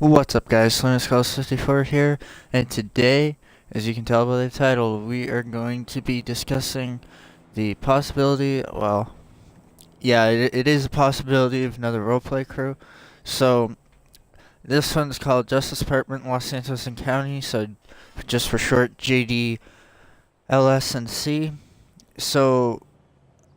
What's up guys, Slimskull54 here, and today, as you can tell by the title, we are going to be discussing the possibility, well, yeah, it is a possibility of another roleplay crew. So, this one's called Justice Department, Los Santos and County, so just for short, JDLS&C. So,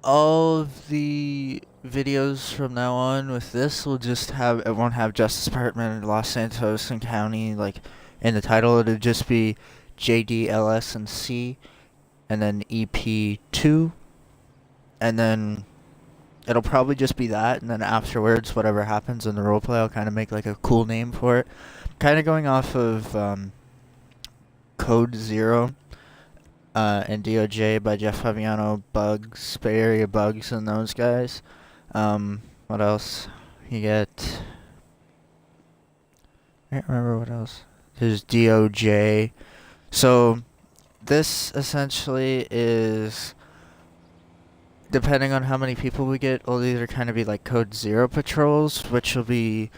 all of the videos from now on with this will just have, it won't have Justice Department, Los Santos and County like in the title. It'll just be JDLS&C and then Ep.2, and then it'll probably just be that, and then afterwards whatever happens in the roleplay I'll kind of make like a cool name for it, kind of going off of Code Zero and DOJ by Jeff Fabiano, Bugs, Bay Area Bugs, and those guys. What else? You get, I can't remember what else. There's DOJ. So, this essentially is, depending on how many people we get, will either kind of be like Code Zero patrols, which will be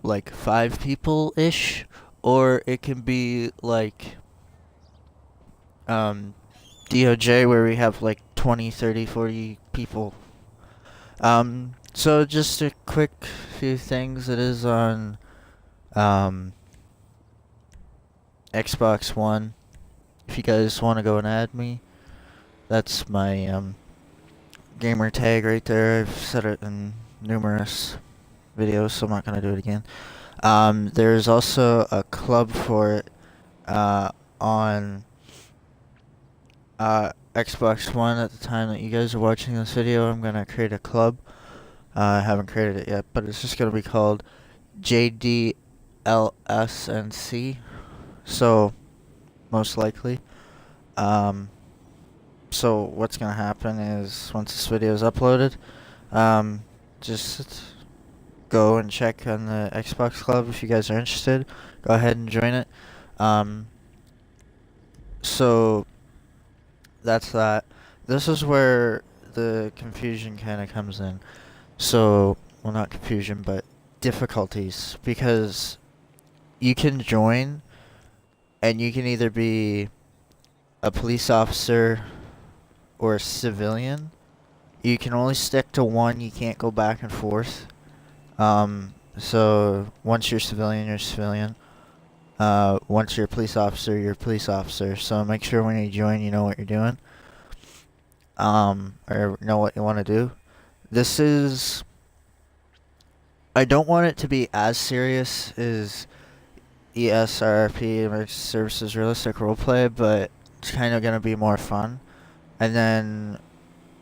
like 5 people-ish, or it can be like DOJ where we have like 20, 30, 40 people. So just a quick few things. It is on Xbox One. If you guys want to go and add me, that's my gamer tag right there. I've said it in numerous videos, so I'm not gonna do it again. There's also a club for it on Xbox One. At the time that you guys are watching this video, I'm gonna create a club. I haven't created it yet, but it's just gonna be called JDLS&C. So, most likely. So what's gonna happen is once this video is uploaded, just go and check on the Xbox Club if you guys are interested. Go ahead and join it. So that's that. This is where the confusion kind of comes in. So, well, not confusion, but difficulties, because you can join and you can either be a police officer or a civilian. You can only stick to one, you can't go back and forth. So once you're civilian, you're civilian. Once you're a police officer, you're a police officer. So make sure when you join, you know what you're doing. Or know what you want to do. This is, I don't want it to be as serious as ESRP, Emergency Services Realistic Roleplay, but it's kind of going to be more fun. And then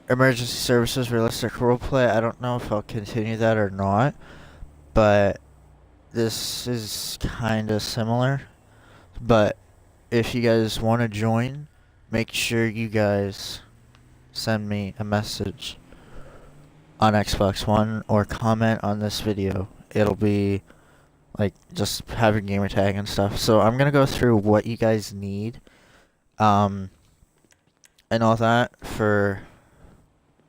Emergency Services Realistic Roleplay, I don't know if I'll continue that or not, but this is kind of similar. But if you guys want to join, make sure you guys send me a message on Xbox One or comment on this video. It'll be like just have your gamer tag and stuff. So I'm gonna go through what you guys need and all that for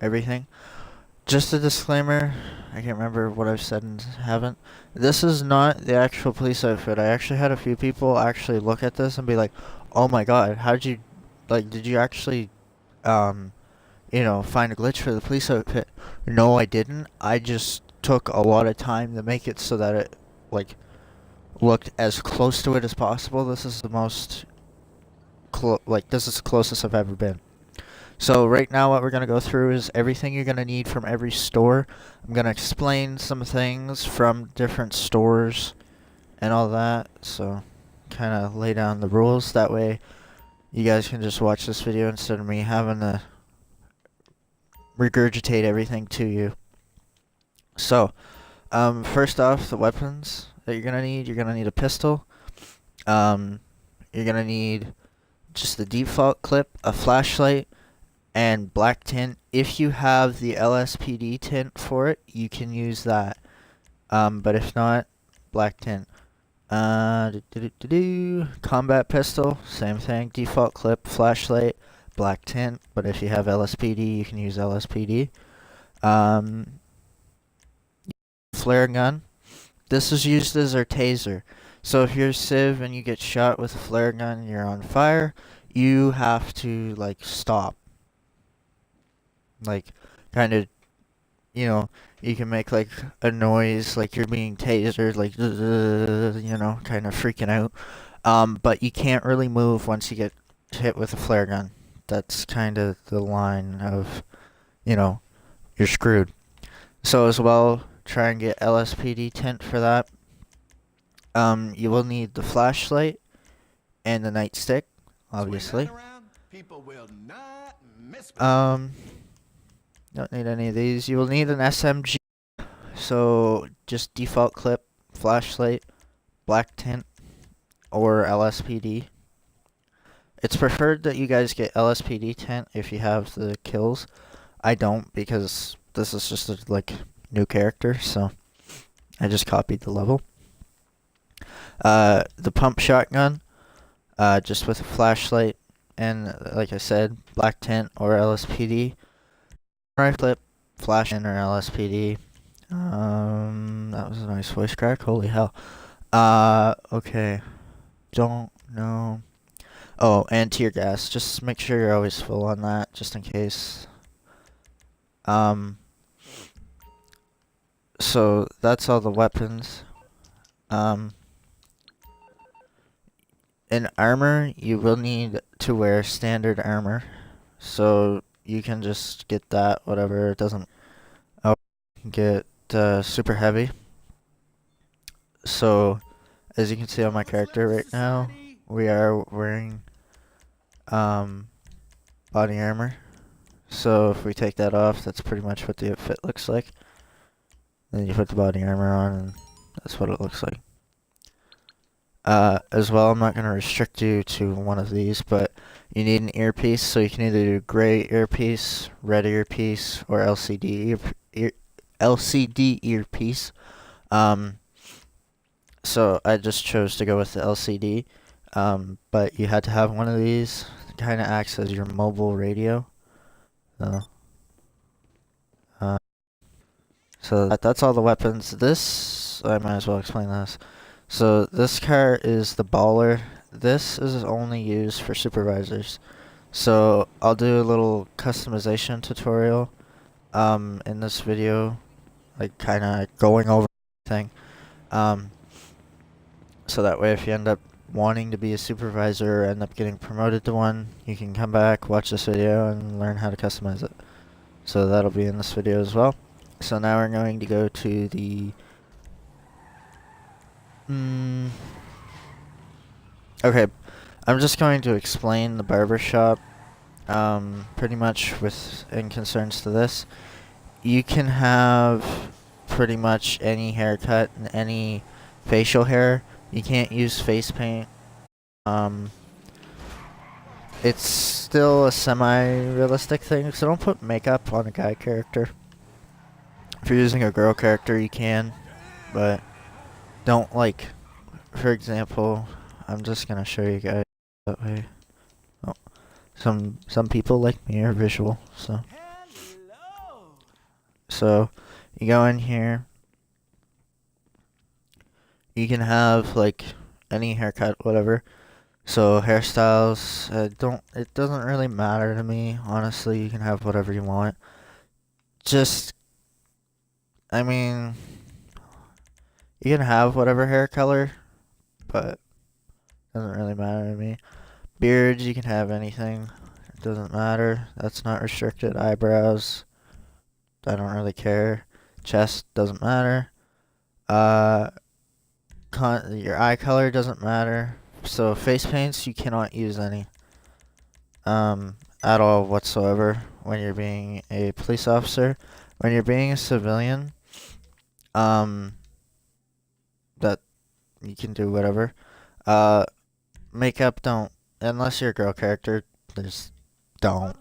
everything. Just a disclaimer, I can't remember what I've said and haven't. This is not the actual police outfit. I actually had a few people actually look at this and be like, oh my god, how'd you, like, did you actually find a glitch for the police outfit? No, I didn't. I just took a lot of time to make it so that it, like, looked as close to it as possible. This is the most, this is the closest I've ever been. So right now what we're going to go through is everything you're going to need from every store. I'm going to explain some things from different stores and all that. So kind of lay down the rules. That way you guys can just watch this video instead of me having to regurgitate everything to you. So, first off, the weapons that you're gonna need a pistol. You're gonna need just the default clip, a flashlight, and black tint. If you have the LSPD tint for it, you can use that. But if not, black tint. Combat pistol, same thing. Default clip, flashlight, black tint. But if you have LSPD, you can use LSPD. Flare gun, This is used as our taser. So if you're Civ and you get shot with a flare gun and you're on fire, you have to, like, stop. Like, kind of, you know, you can make, like, a noise like you're being tasered, like, you know, kind of freaking out. But you can't really move once you get hit with a flare gun. That's kind of the line of, you know, you're screwed. So as well, try and get LSPD tint for that. You will need the flashlight and the nightstick, obviously. Don't need any of these. You will need an SMG. So just default clip, flashlight, black tint, or LSPD. It's preferred that you guys get LSPD tint if you have the kills. I don't, because this is just a, like, new character, so I just copied the level. The pump shotgun, just with a flashlight and, like I said, black tint or LSPD. Rifle clip, flash in or LSPD. That was a nice voice crack. Holy hell. Okay. Don't know. Oh, and tear gas. Just make sure you're always full on that, just in case. So that's all the weapons. In armor, you will need to wear standard armor. So you can just get that, whatever. It doesn't get super heavy. So, as you can see on my character right now, we are wearing body armor. So if we take that off, that's pretty much what the outfit looks like. Then you put the body armor on, and that's what it looks like. As well, I'm not going to restrict you to one of these, but you need an earpiece, so you can either do gray earpiece, red earpiece, or LCD earpiece. So I just chose to go with the LCD, but you had to have one of these. It kind of acts as your mobile radio. So that's all the weapons. This, I might as well explain this. So this car is the baller. This is only used for supervisors. So I'll do a little customization tutorial in this video, like kind of going over everything. So that way if you end up wanting to be a supervisor or end up getting promoted to one, you can come back, watch this video, and learn how to customize it. So that'll be in this video as well. So now we're going to go to the... Okay, I'm just going to explain the barbershop, pretty much in concerns to this. You can have pretty much any haircut and any facial hair. You can't use face paint. It's still a semi-realistic thing, so don't put makeup on a guy character. If you're using a girl character, you can, but don't, like, for example, I'm just gonna show you guys that way. Oh, some people like me are visual, so. So, you go in here. You can have, like, any haircut, whatever. So hairstyles, it doesn't really matter to me, honestly. You can have whatever you want. Just, I mean, you can have whatever hair color, but it doesn't really matter to me. Beards, you can have anything. It doesn't matter. That's not restricted. Eyebrows, I don't really care. Chest, doesn't matter. Your eye color doesn't matter. So face paints, you cannot use any at all whatsoever when you're being a police officer. When you're being a civilian, that you can do whatever. Makeup, don't, unless you're a girl character, just don't.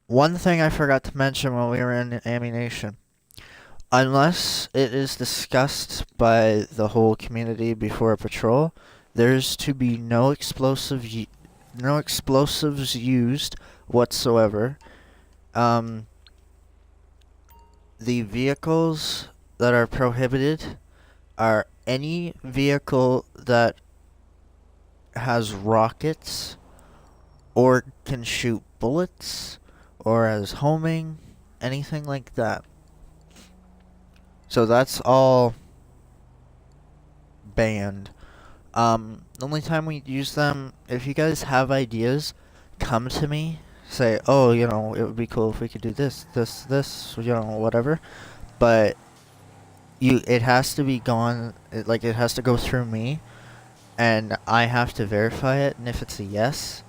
One thing I forgot to mention while we were in ammunition. Unless it is discussed by the whole community before a patrol, there's to be no explosives used whatsoever. The vehicles that are prohibited are any vehicle that has rockets or can shoot bullets or has homing, anything like that. So that's all banned. The only time we use them, if you guys have ideas, come to me. Say, oh, you know, it would be cool if we could do this, you know, whatever. But it has to be gone, it has to go through me, and I have to verify it, and if it's a yes,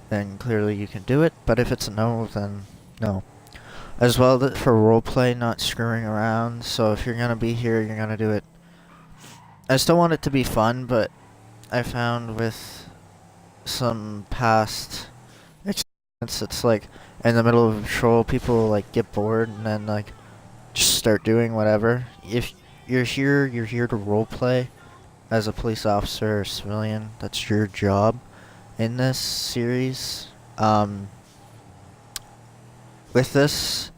then clearly you can do it, but if it's a no, then no. As well for roleplay, not screwing around, so if you're gonna be here, you're gonna do it. I still want it to be fun, but I found with some past experience, it's like, in the middle of a patrol, people, like, get bored, and then, like, just start doing whatever. If you're here to roleplay as a police officer or civilian. That's your job in this series. With this,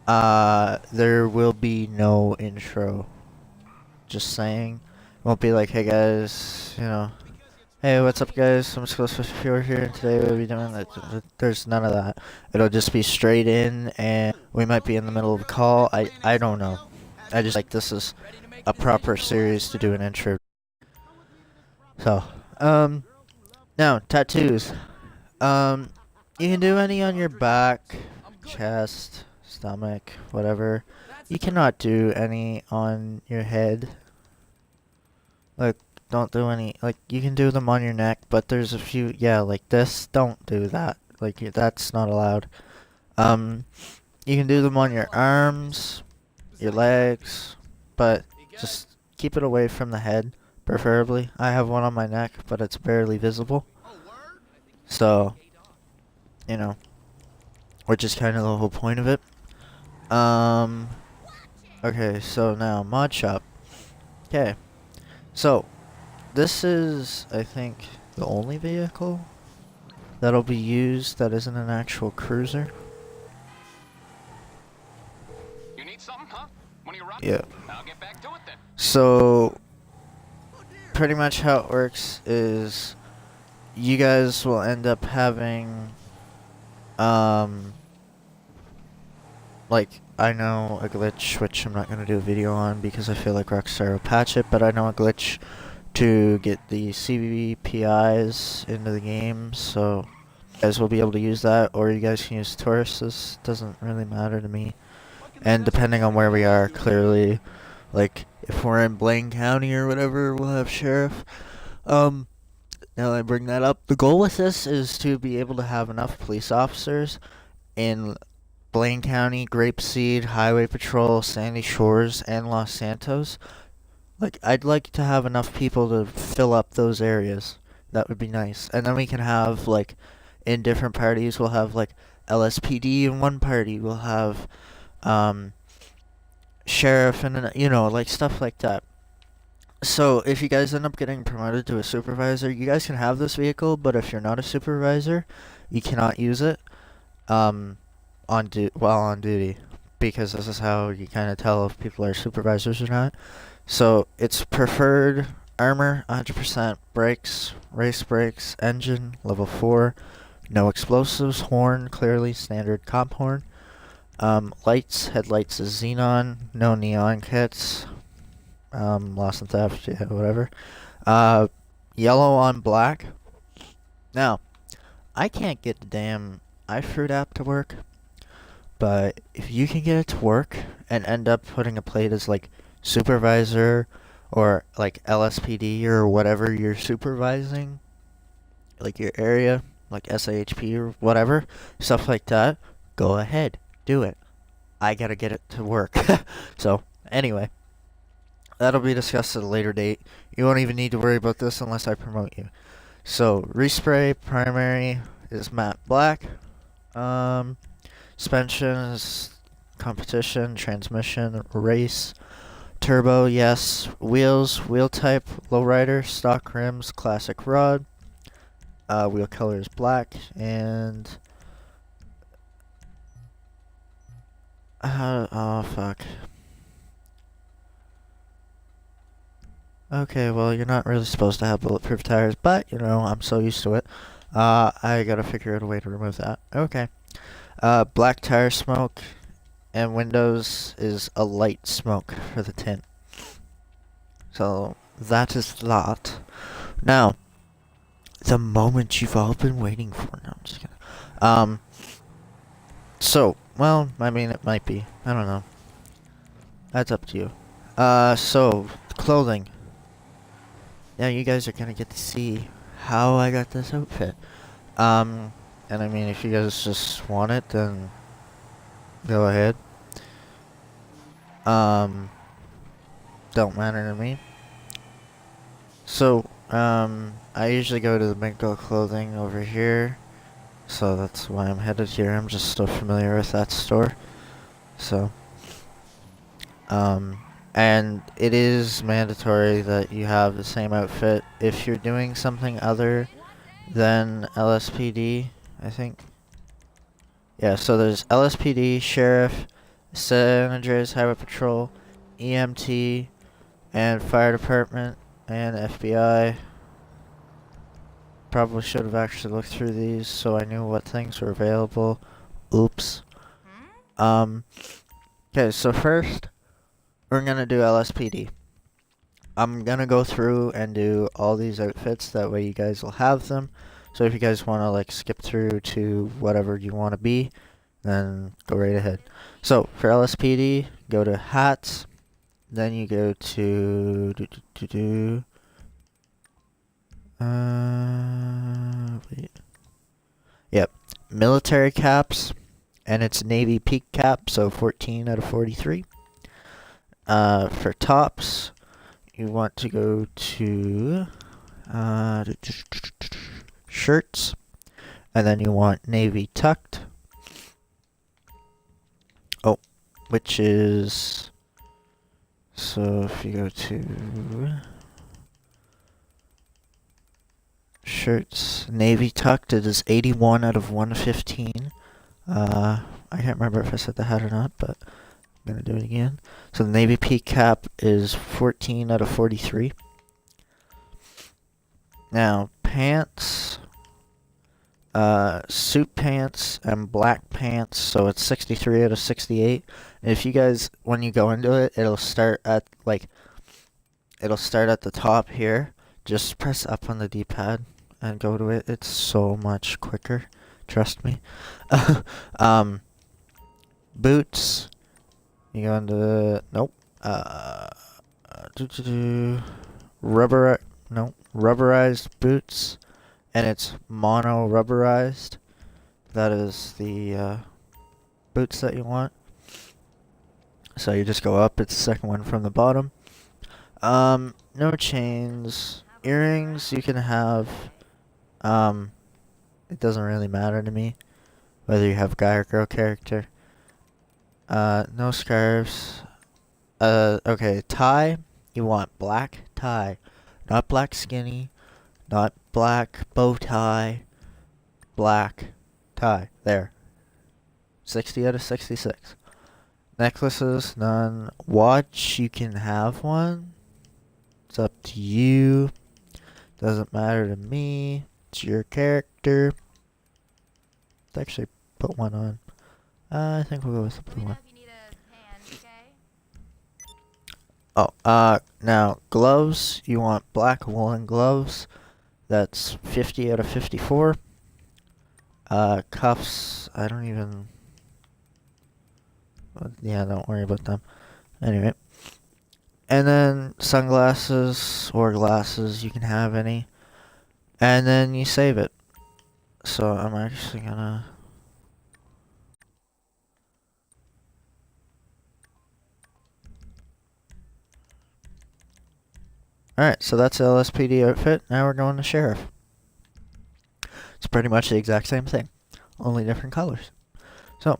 there will be no intro. Just saying. It won't be like, hey guys, you know, hey, what's up guys, I'm supposed to be here, and today we'll be doing that. There's none of that. It'll just be straight in, and we might be in the middle of a call. I don't know. I just like this is a proper series to do an intro. So, now, tattoos. You can do any on your back, chest, stomach, whatever. You cannot do any on your head. Like, don't do any, like, you can do them on your neck, but there's a few, yeah, like this, don't do that. Like, that's not allowed. You can do them on your arms, your legs, but just keep it away from the head, preferably. I have one on my neck, but it's barely visible. So, you know, which is kind of the whole point of it. Okay, so now, mod shop. Okay, so, this is, I think, the only vehicle that'll be used that isn't an actual cruiser. You need something, huh? One of your rocks? Yeah. I'll get back to it then. So, pretty much how it works is you guys will end up having, like, I know a glitch, which I'm not going to do a video on because I feel like Rockstar will patch it, but I know a glitch to get the CVPIs into the game, so you guys will be able to use that, or you guys can use Tauruses, doesn't really matter to me. And depending on where we are, clearly, like, if we're in Blaine County or whatever, we'll have Sheriff. Now I bring that up, the goal with this is to be able to have enough police officers in Blaine County, Grapeseed, Highway Patrol, Sandy Shores, and Los Santos. Like, I'd like to have enough people to fill up those areas. That would be nice. And then we can have, like, in different parties, we'll have, like, LSPD in one party. We'll have, sheriff and, you know, like, stuff like that. So, if you guys end up getting promoted to a supervisor, you guys can have this vehicle, but if you're not a supervisor, you cannot use it, while on duty. Because this is how you kind of tell if people are supervisors or not. So, it's preferred armor, 100%, brakes, race brakes, engine, level 4, no explosives, horn, clearly standard comp horn. Lights, headlights is xenon, no neon kits, lost and theft, yeah, whatever. Yellow on black. Now, I can't get the damn iFruit app to work, but if you can get it to work and end up putting a plate as, like, supervisor or, like, LSPD or whatever you're supervising, like, your area, like SAHP or whatever, stuff like that, go ahead, do it. I gotta get it to work. So, anyway, that'll be discussed at a later date. You won't even need to worry about this unless I promote you. So, respray primary is matte black. Suspension is competition, transmission, race. Turbo, yes. Wheels, wheel type, lowrider, stock rims, classic rod. Wheel color is black, and oh fuck. Okay, well, you're not really supposed to have bulletproof tires, but, you know, I'm so used to it. I gotta figure out a way to remove that. Okay. Black tire smoke and windows is a light smoke for the tint. So, that is that. Now, the moment you've all been waiting for. No, I'm just kidding. So, well, I mean, it might be. I don't know. That's up to you. So, clothing. Yeah, you guys are gonna get to see how I got this outfit. And I mean, if you guys just want it, then go ahead. Don't matter to me. So, I usually go to the Minko clothing over here. So that's why I'm headed here. I'm just so familiar with that store. So, and it is mandatory that you have the same outfit if you're doing something other than LSPD, I think. Yeah, so there's LSPD, Sheriff, San Andreas Highway Patrol, EMT, and Fire Department, and FBI. Probably should have actually looked through these so I knew what things were available. Oops. Okay, so first, we're gonna do LSPD. I'm gonna go through and do all these outfits, that way you guys will have them. So if you guys wanna like skip through to whatever you wanna be, then go right ahead. So for LSPD, go to hats, then you go to wait. Yep, military caps, and it's Navy peak cap, so 14 out of 43. For tops, you want to go to shirts, and then you want navy tucked. Oh, which is, so if you go to shirts, navy tucked, it is 81 out of 115. I can't remember if I said the hat or not, but I'm gonna do it again. So the navy peak cap is 14 out of 43. Now, pants, suit pants and black pants, so it's 63 out of 68. And if you guys, when you go into it, it'll start at the top here. Just press up on the D-pad and go to it. It's so much quicker, trust me. Boots, you go into, nope, rubberized boots, and it's mono rubberized. That is the boots that you want. So you just go up, it's the second one from the bottom. No chains. Earrings you can have. It doesn't really matter to me whether you have guy or girl character. No scarves. Okay, tie. You want black tie. Not black skinny. Not black bow tie. Black tie. There. 60 out of 66. Necklaces, none. Watch, you can have one. It's up to you. Doesn't matter to me. It's your character. Let's actually put one on. I think we'll go with the blue one. Oh, now gloves. You want black woolen gloves. That's 50 out of 54. Cuffs. I don't even. Yeah, don't worry about them. Anyway. And then sunglasses or glasses. You can have any. And then you save it. So I'm actually gonna. Alright, so that's the LSPD outfit. Now we're going to Sheriff. It's pretty much the exact same thing, only different colors. So,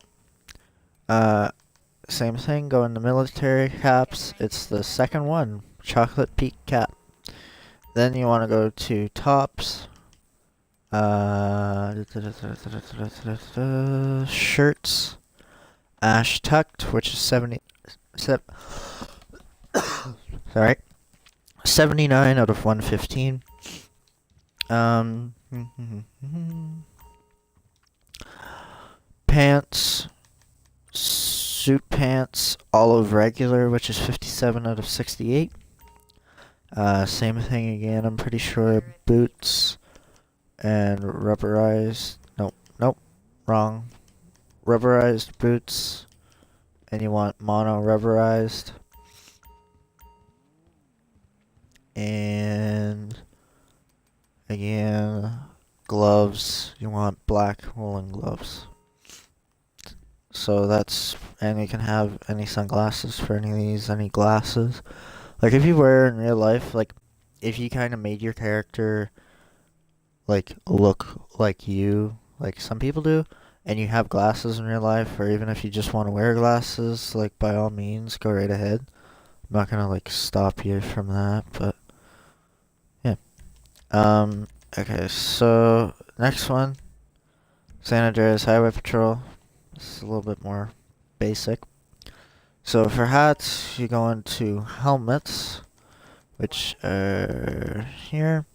same thing, go into military caps. It's the second one, chocolate peak cap. Then you want to go to tops. Shirts. Ash tucked, which is 70. Sorry. 79 out of 115. Pants, suit pants, olive regular, which is 57 out of 68. Same thing again, I'm pretty sure. Boots and rubberized. Nope, wrong. Rubberized boots, and you want mono rubberized. And again, gloves, you want black woolen gloves. So that's, and you can have any sunglasses for any of these, any glasses. Like if you wear in real life, like if you kind of made your character like look like you, like some people do, and you have glasses in real life, or even if you just want to wear glasses, like by all means, go right ahead. I'm not gonna like stop you from that, but yeah. Okay, so next one, San Andreas Highway Patrol. This is a little bit more basic. So for hats, you go into helmets, which are here.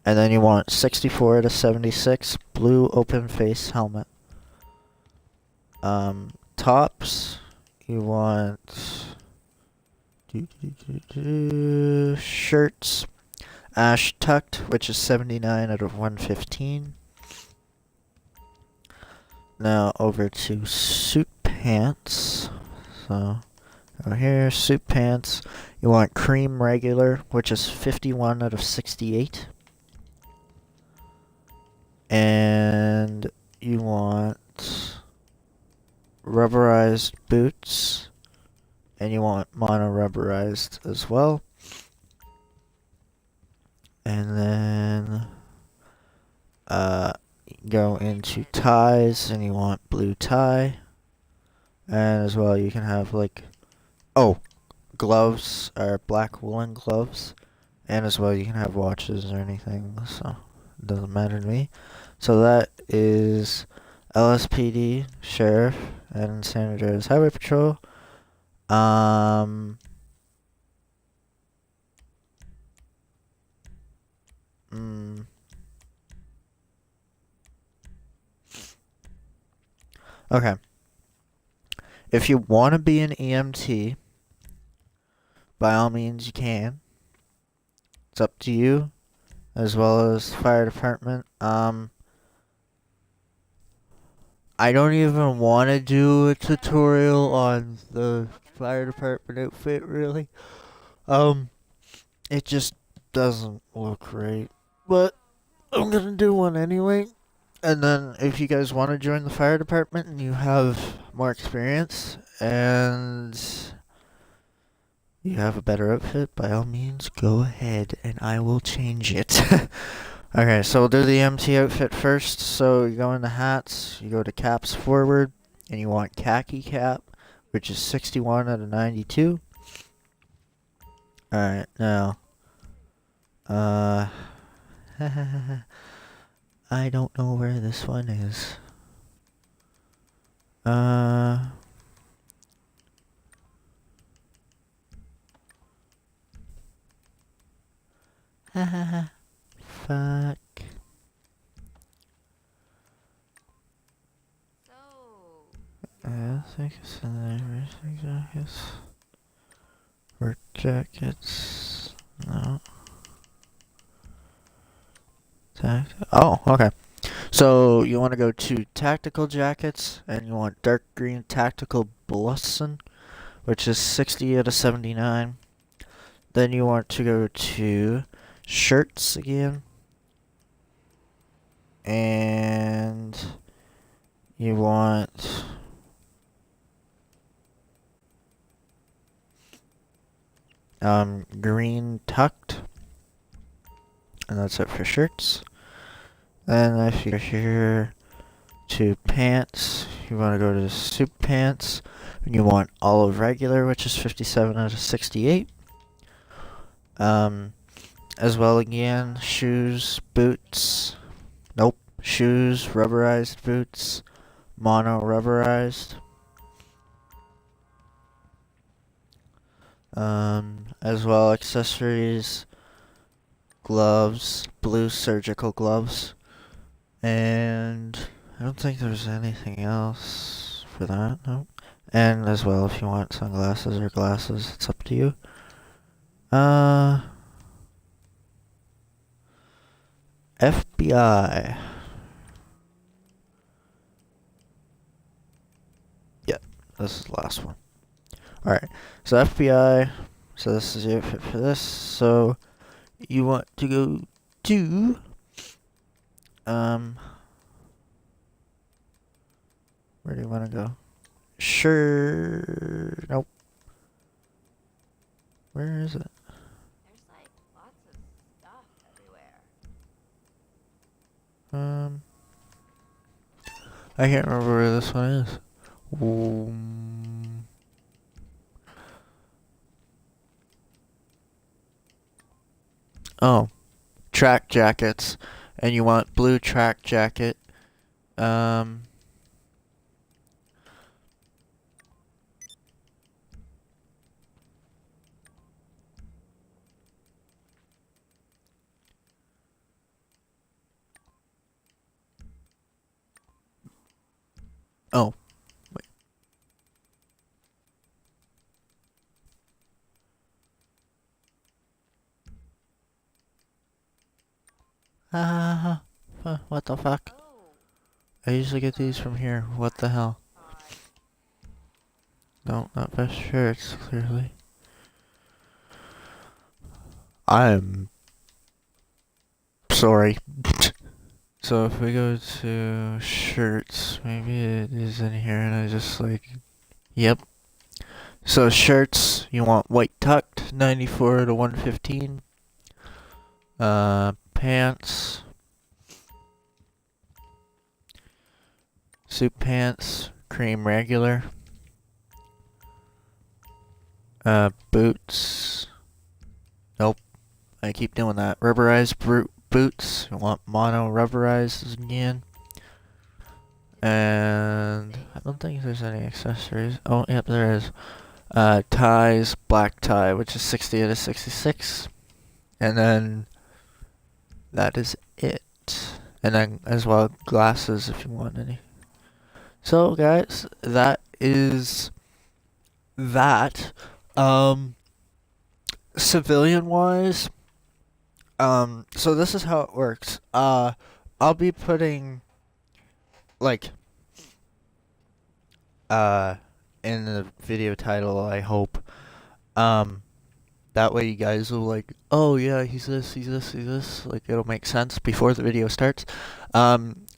And then you want 64 to 76 blue open face helmet. Tops, you want shirts, ash tucked, which is 79 out of 115. Now over to suit pants. So over here, suit pants. You want cream regular, which is 51 out of 68. And you want rubberized boots, and you want mono rubberized as well. And then go into ties, and you want blue tie. And as well, you can have like, gloves are black woolen gloves. And as well, you can have watches or anything, so it doesn't matter to me. So that is LSPD, Sheriff, and San Andreas Highway Patrol. Okay. If you want to be an EMT, by all means you can. It's up to you, as well as fire department. I don't even want to do a tutorial on the fire department outfit, really. It just doesn't look right. But I'm gonna do one anyway. And then if you guys want to join the fire department and you have more experience and you have a better outfit, by all means, go ahead and I will change it. Okay, so we'll do the MT outfit first. So you go into hats, you go to caps forward, and you want khaki cap, which is 61 out of 92. Alright, now, I don't know where this one is. Fuck. I think it's in there. Jackets. Work jackets. No. Oh, okay. So you want to go to tactical jackets, and you want dark green tactical Blusson, which is 60 out of 79. Then you want to go to shirts again, and you want green tucked, and that's it for shirts. Then if you're here to pants, you want to go to suit pants, and you want olive regular, which is 57 out of 68. As well again, shoes, boots, shoes, rubberized boots, mono rubberized. As well accessories, gloves, blue surgical gloves, and I don't think there's anything else for that, no. And as well, if you want sunglasses or glasses, it's up to you. FBI. Yeah, this is the last one. Alright, so FBI, so this is the outfit for this, so you want to go to, where do you want to go? Sure, nope. Where is it? There's like lots of stuff everywhere. I can't remember where this one is. Oh, track jackets, and you want blue track jacket. Oh, wait. What the fuck? Oh, I usually get these from here. What the hell? odd. No, not best shirts, clearly. I'm sorry. So if we go to shirts, maybe it is in here and I just like, yep. So shirts, you want white tucked, 94 to 115. Pants. Suit pants, cream regular. Boots. Nope. I keep doing that. Rubberized boots. You want mono rubberized again. And I don't think there's any accessories. Oh, yep, there is. Ties, black tie, which is 60 to 66. And then that is it. And then as well glasses if you want any. So guys, that is that. Civilian wise, so this is how it works. I'll be putting like in the video title, I hope. That way you guys will like, oh yeah, he's this, he's this, he's this. Like it'll make sense before the video starts.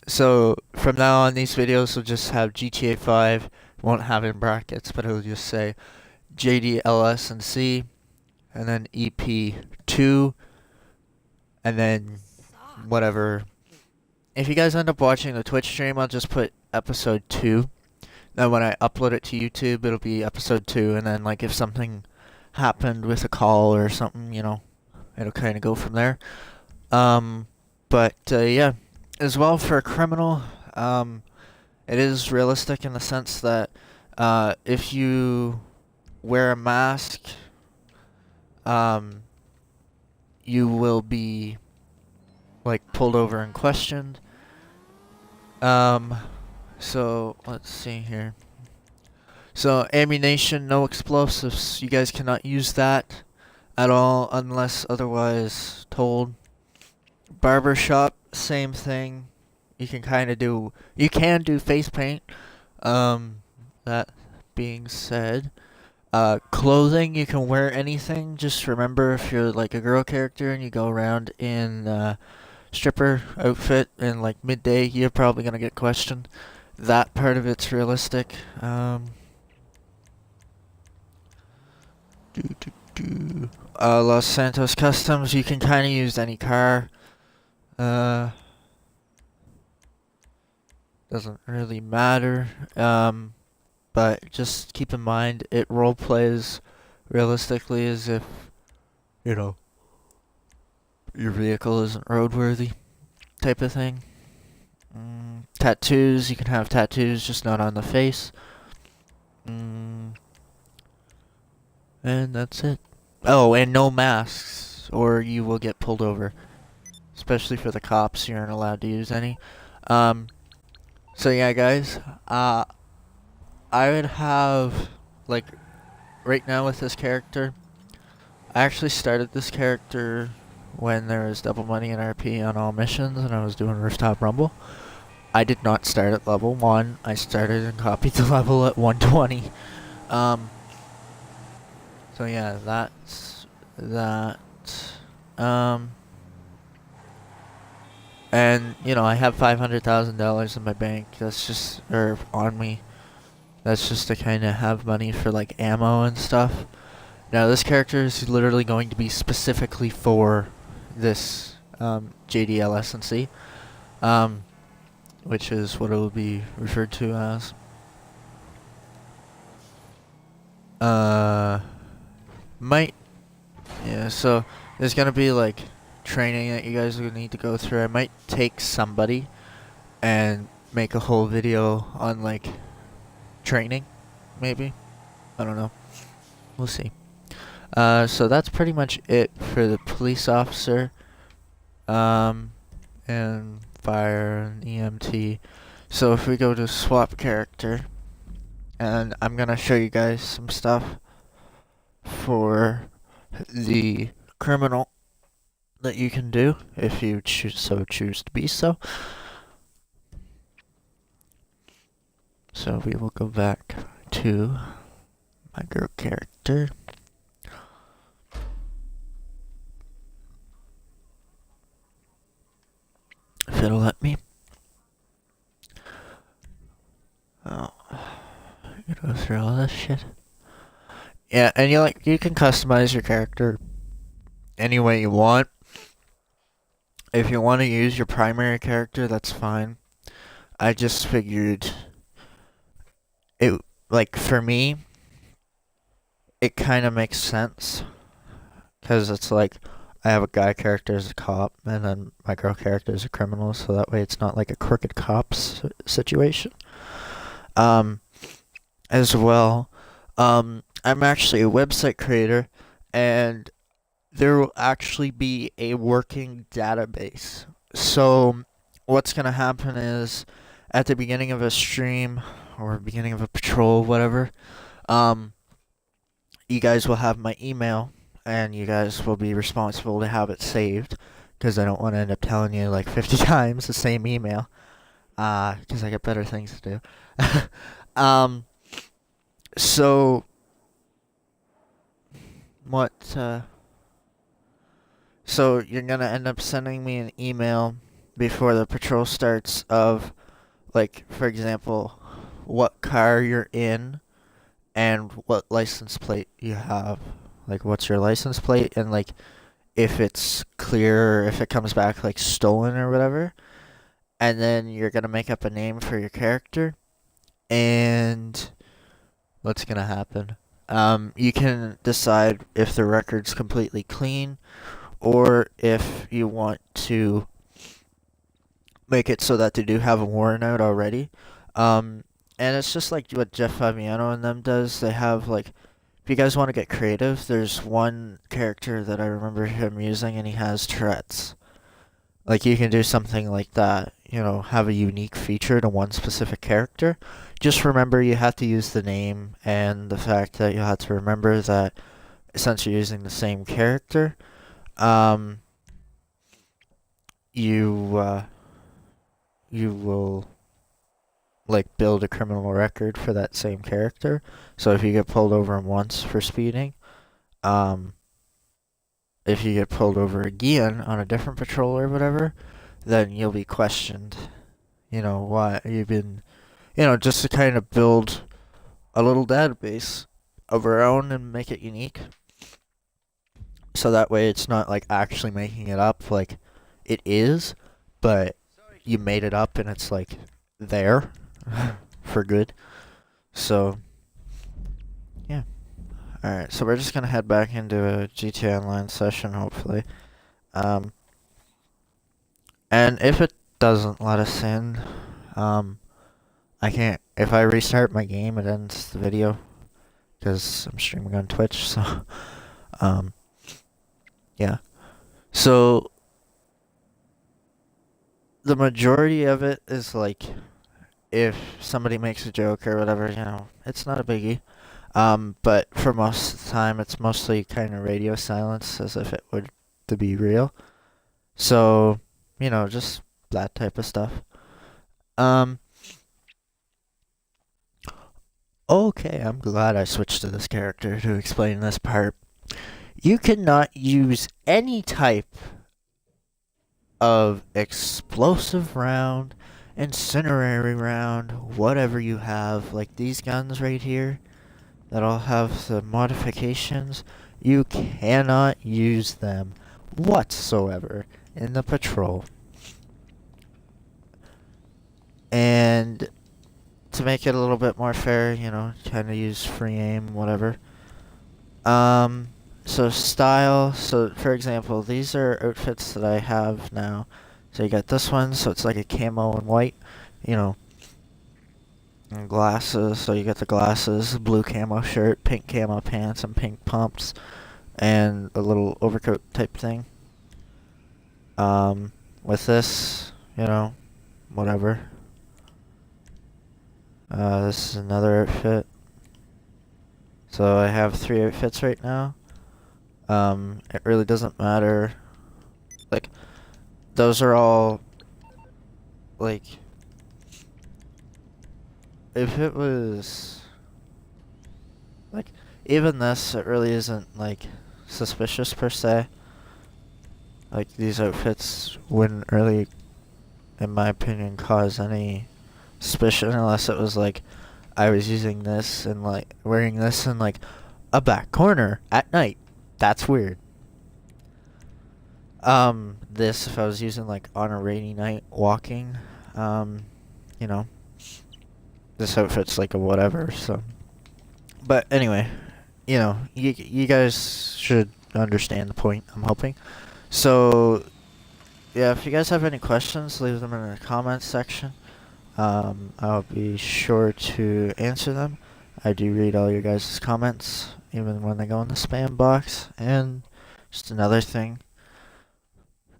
So from now on, these videos will just have GTA 5. Won't have in brackets, but it'll just say JDLS&C, and then Ep.2, and then Suck. whatever. If you guys end up watching the Twitch stream, I'll just put episode 2. Then when I upload it to YouTube, it'll be episode 2, and then like if something happened with a call or something, you know, it'll kind of go from there. But yeah, as well for a criminal, it is realistic in the sense that if you wear a mask, you will be like pulled over and questioned. So let's see here. So ammunition, no explosives. You guys cannot use that at all unless otherwise told. Barbershop, same thing. You can do face paint. That being said, clothing, you can wear anything. Just remember if you're like a girl character and you go around in stripper outfit in like midday, you're probably gonna get questioned. That part of it's realistic. Los Santos Customs, you can kind of use any car. Doesn't really matter. But just keep in mind, it role plays realistically as if, you know, your vehicle isn't roadworthy type of thing. Tattoos, you can have tattoos, just not on the face. And that's it. Oh, and no masks, or you will get pulled over. Especially for the cops, you aren't allowed to use any. So yeah, guys, I would have, like, right now with this character, I actually started this character when there was double money in RP on all missions and I was doing Rooftop Rumble. I did not start at level 1, I started and copied the level at 120. So yeah, that's that. And, you know, I have $500,000 in my bank, that's just, or on me. That's just to kind of have money for, like, ammo and stuff. Now, this character is literally going to be specifically for this JDLS&C, which is what it will be referred to as. Yeah, so there's going to be, like, training that you guys are going to need to go through. I might take somebody and make a whole video on, like, training, maybe. I don't know. We'll see. So that's pretty much it for the police officer, and fire and EMT. So if we go to swap character, and I'm gonna show you guys some stuff for the criminal that you can do if you choose to be so. So we will go back to my girl character. If it'll let me. Oh, I gotta go through all this shit. Yeah, and you can customize your character any way you want. If you want to use your primary character, that's fine. I just figured it, like, for me, it kind of makes sense. Because it's like, I have a guy character as a cop, and then my girl character is a criminal, so that way it's not like a crooked cops situation. As well, I'm actually a website creator, and there will actually be a working database. So what's going to happen is, at the beginning of a stream, or beginning of a patrol, whatever, you guys will have my email, and you guys will be responsible to have it saved, because I don't want to end up telling you like 50 times the same email, because I got better things to do. So, so you're gonna end up sending me an email before the patrol starts of, like, for example, what car you're in, and what license plate you have. Like, what's your license plate, and, like, if it's clear, or if it comes back, like, stolen or whatever. And then you're gonna make up a name for your character, and what's gonna happen? You can decide if the record's completely clean, or if you want to make it so that they do have a warrant out already. And it's just like what Jeff Fabiano and them does. They have, like, if you guys want to get creative, there's one character that I remember him using, and he has Tourette's. Like, you can do something like that, you know, have a unique feature to one specific character. Just remember you have to use the name, and the fact that you have to remember that since you're using the same character, you will, like, build a criminal record for that same character. So if you get pulled over once for speeding, if you get pulled over again on a different patrol or whatever, then you'll be questioned. You know, why you've been, just to kind of build a little database of our own and make it unique. So that way it's not like actually making it up, like it is, but you made it up and it's like there for good. So, yeah. Alright, so we're just gonna head back into a GTA Online session, hopefully. And if it doesn't let us in, I can't, if I restart my game, it ends the video. because I'm streaming on Twitch. So, yeah. So the majority of it is like, if somebody makes a joke or whatever, it's not a biggie. But for most of the time, it's mostly kind of radio silence, as if it would to be real. So, just that type of stuff. Okay, I'm glad I switched to this character to explain this part. You cannot use any type of explosive round, incendiary round, whatever you have, like these guns right here that all have the modifications. You cannot use them whatsoever in the patrol. And to make it a little bit more fair, kind of use free aim, whatever. So style, so for example, these are outfits that I have now. So you got this one, so it's like a camo and white, and glasses, so you got the glasses, blue camo shirt, pink camo pants, and pink pumps, and a little overcoat type thing. With this, whatever. This is another outfit. So I have 3 outfits right now. It really doesn't matter. Like, those are all, like, if it was, like, even this, it really isn't, like, suspicious per se. Like, these outfits wouldn't really, in my opinion, cause any suspicion unless it was, like, I was using this and, like, wearing this in, like, a back corner at night. That's weird. This, if I was using, like, on a rainy night walking, this outfit's like a whatever, so. But anyway, you guys should understand the point, I'm hoping. So, yeah, if you guys have any questions, leave them in the comments section. I'll be sure to answer them. I do read all your guys' comments, even when they go in the spam box. And just another thing,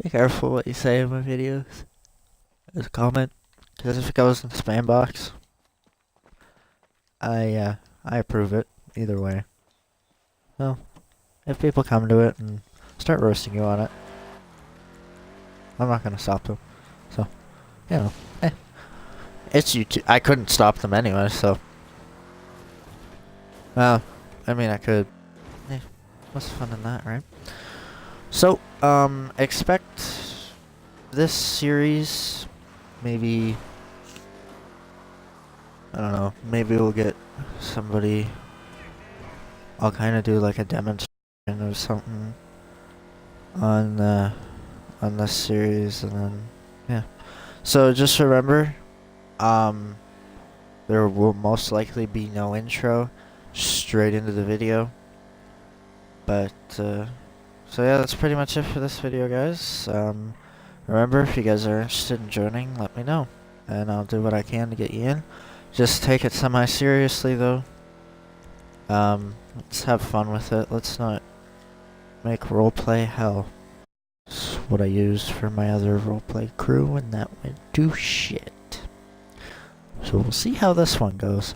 be careful what you say in my videos as a comment, because if it goes in the spam box, I approve it either way. Well, if people come to it and start roasting you on it, I'm not gonna stop them. So, it's YouTube. I couldn't stop them anyway, so. Well, I mean, I could. What's fun in that, right? So, expect this series, maybe, I don't know, maybe we'll get somebody, I'll kind of do like a demonstration or something on this series, and then, yeah. So just remember, there will most likely be no intro, straight into the video. But, so yeah, that's pretty much it for this video, guys. Remember, if you guys are interested in joining, let me know, and I'll do what I can to get you in. Just take it semi-seriously, though. Let's have fun with it. Let's not make roleplay hell. That's what I used for my other roleplay crew, and that went to shit. So we'll see how this one goes.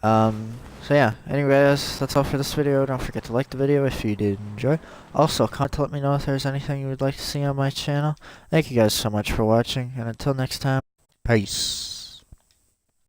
So yeah, anyways, that's all for this video. Don't forget to like the video if you did enjoy. Also, comment to let me know if there's anything you would like to see on my channel. Thank you guys so much for watching, and until next time, peace.